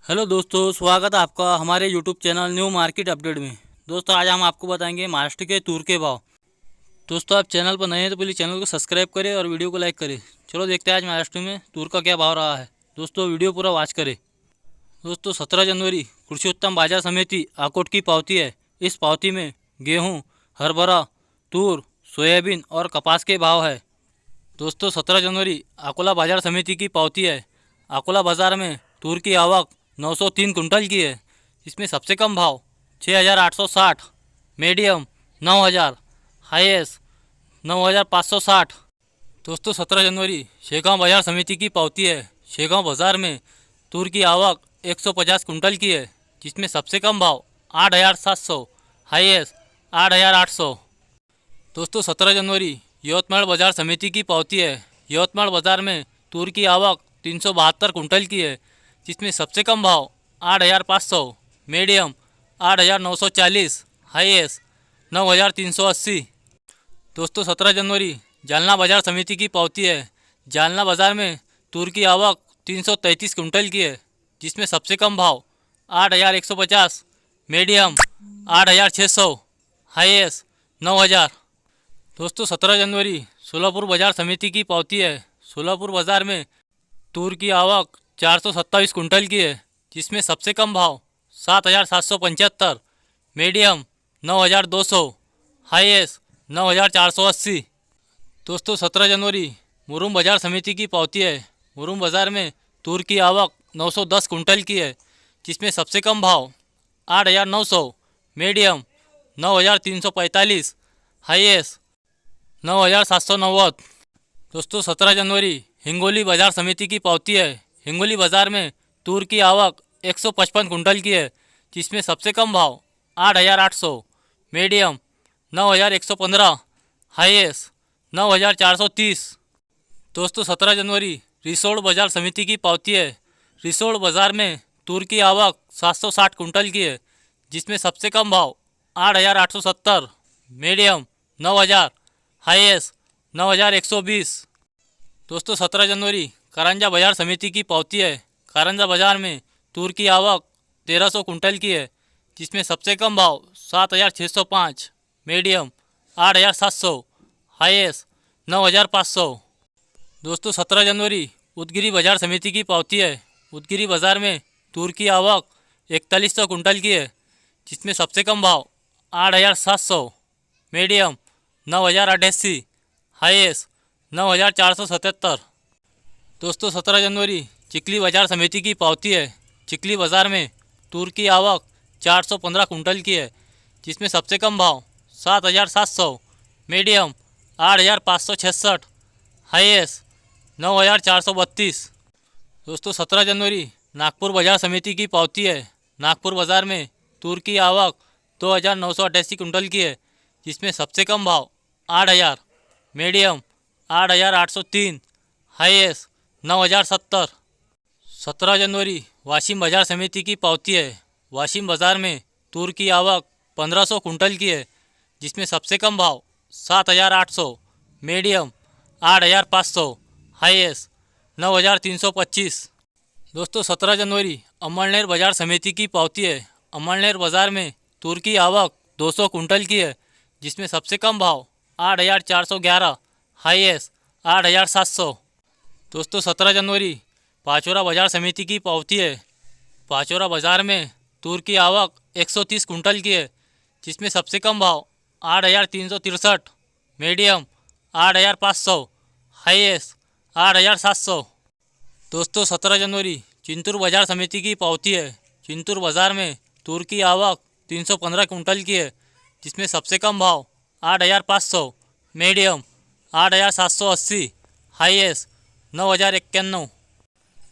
Hello दोस्तों, स्वागत है आपका हमारे YouTube channel new market update में। दोस्तों, आज हम आपको बताएंगे महाराष्ट्र के तूर के भाव। दोस्तों, आप चैनल पर नए हैं तो प्लीज़ चैनल को सब्सक्राइब करें और वीडियो को लाइक करें। चलो देखते हैं आज महाराष्ट्र में तूर का क्या भाव रहा है। दोस्तों, वीडियो पूरा वॉच करें। दोस्तों, 17 जनवरी कृषि उत्पन्न बाजार समिति आकोट की पावती है। इस पावती में गेहूँ, हरभरा, तूर, सोयाबीन और कपास के भाव है। दोस्तों, 17 जनवरी अकोला बाजार समिति की पावती है। अकोला बाजार में तूर की आवक 903 कुंटल की है। इसमें सबसे कम भाव 6,860, मीडियम 9,000, हाईएस्ट 9,560। दोस्तों, 17 जनवरी शेगांव बाजार समिति की पावती है। शेगांव बाजार में तूर की आवक 150 कुंटल की है। जिसमें सबसे कम भाव 8,700, हाईएस्ट 8,800। दोस्तों, 17 जनवरी यवतमाल बाजार समिति की पावती है। यवतमाल बाजार में तूर की आवक 372 कुंटल की है। जिसमें सबसे कम भाव 8,500, मीडियम 8,940, हाईएस्ट 9,380। दोस्तों, 17 जनवरी जालना बाजार समिति की पावती है। जालना बाजार में तूर की आवक 333 कुंटल की है। जिसमें सबसे कम भाव 8,150, मीडियम 8,600, हाईएस्ट 9,000। दोस्तों, 17 जनवरी सोलापुर बाजार समिति की पावती है। सोलापुर बाजार में तूर की आवक 427 कुंटल की है। जिसमें सबसे कम भाव 7,775, मीडियम 9,200, हाईएस्ट 9,480। दोस्तों, 17 जनवरी मुरुम बाजार समिति की पावती है। मुरुम बाजार में तूर की आवक 910 कुंटल की है। जिसमें सबसे कम भाव 8,900, मीडियम 9,345, हाईएस्ट 9,790। दोस्तों, 17 जनवरी हिंगोली बाजार समिति की पावती है। हिंगोली बाजार में तूर की आवक 155 कुंटल की है। जिसमें सबसे कम भाव 8,800, मीडियम 9,115, हाईएस्ट 9,430। दोस्तों, 17 जनवरी रिसोड बाजार समिति की पावती है। रिसोड बाजार में तूर की आवक 760 कुंटल की है। जिसमें सबसे कम भाव 8,870, मीडियम 9,000, हाईएस्ट 9,120। दोस्तों, 17 जनवरी कारंजा बाजार समिति की पावती है। कारंजा बाजार में तूर की आवक 1,300 कुंटल की है। जिसमें सबसे कम भाव 7,605, मीडियम 8,700, हाईएस्ट 9,500। दोस्तों, 17 जनवरी उदगिरी बाजार समिति की पावती है। उदगिरी बाजार में तूर की आवक 4,100 कुंटल की है। जिसमें सबसे कम भाव 8,700, मीडियम 9,088, हाईएस्ट 9,477। दोस्तों, 17 जनवरी चिखली बाजार समिति की पावती है। चिखली बाजार में तूर की आवक 415 कुंटल की है। जिसमें सबसे कम भाव 7,700, मीडियम 8,566, हाईएस्ट 9,432। दोस्तों, 17 जनवरी नागपुर बाजार समिति की पावती है। नागपुर बाजार में तूर की आवक 2,988 कुंटल की है। जिसमें सबसे कम भाव 8,000, मीडियम 8,803, हाईएस्ट 9,070। 17 जनवरी वाशिम बाजार समिति की पावती है। वाशिम बाजार में तूर की आवक 1,500 कुंटल की है। जिसमें सबसे कम भाव 7,800, मीडियम 8,500, हाईएस्ट 9,325। दोस्तों, 17 जनवरी अमलनेर बाजार समिति की पावती है। अमलनेर बाजार में तूर की आवक 200 कुंटल की है। जिसमें सबसे कम भाव 8,411, हाईएस्ट 8,700। दोस्तों, 17 जनवरी पाचोरा बाजार समिति की पावती है। पाचोरा बाजार में तूर की आवक 130 कुंटल की है। जिसमें सबसे कम भाव 8,363, मीडियम 8,500, हाईएस्ट 8,700। दोस्तों, 17 जनवरी चिंतूर बाजार समिति की पावती है। चिंतूर बाजार में तूर की आवक 315 कुंटल की है। जिसमें सबसे कम भाव 8,500, मीडियम 8,780, हाईएस्ट 9,091।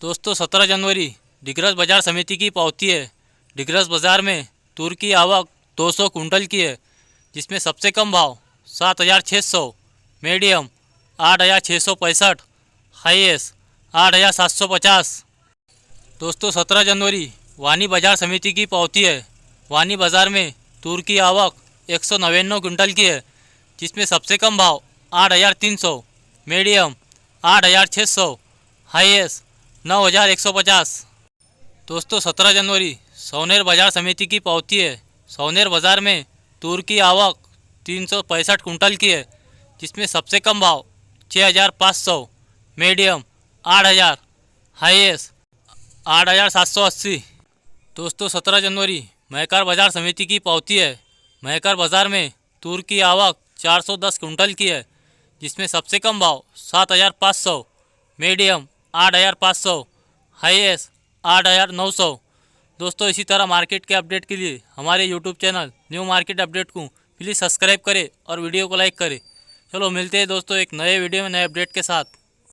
दोस्तों, 17 जनवरी डिग्रस बाजार समिति की पावती है। डिग्रस बाजार में तूर की आवक 200 कुंटल की है। जिसमें सबसे कम भाव 7,600, मीडियम 8,665, हाईएस्ट 8,750। दोस्तों, 17 जनवरी वानी बाजार समिति की पावती है। वानी बाजार में तूर की आवक 199 कुंटल की है। जिसमें सबसे कम भाव 8,300, मीडियम 8,600, हाईएस्ट 9,150। दोस्तों 17 जनवरी सौनेर बाजार समिति की पावती है। सौनेर बाजार में तूर की आवक 365 कुंटल की है, जिसमें सबसे कम भाव 6,500, मीडियम 8,000, हाईएस्ट 8,780। दोस्तों 17 जनवरी महकार बाजार समिति की पावती है। महकार बाजार में तूर की आवक 410 कुंटल की है, जिसमें सबसे कम भाव 7,500, मीडियम 8,500, हाईएस्ट 8,900। दोस्तों इसी तरह मार्केट के अपडेट के लिए हमारे YouTube channel new market update को प्लीज़ सब्सक्राइब करें और वीडियो को लाइक करें। चलो मिलते हैं दोस्तों एक नए वीडियो में नए अपडेट के साथ।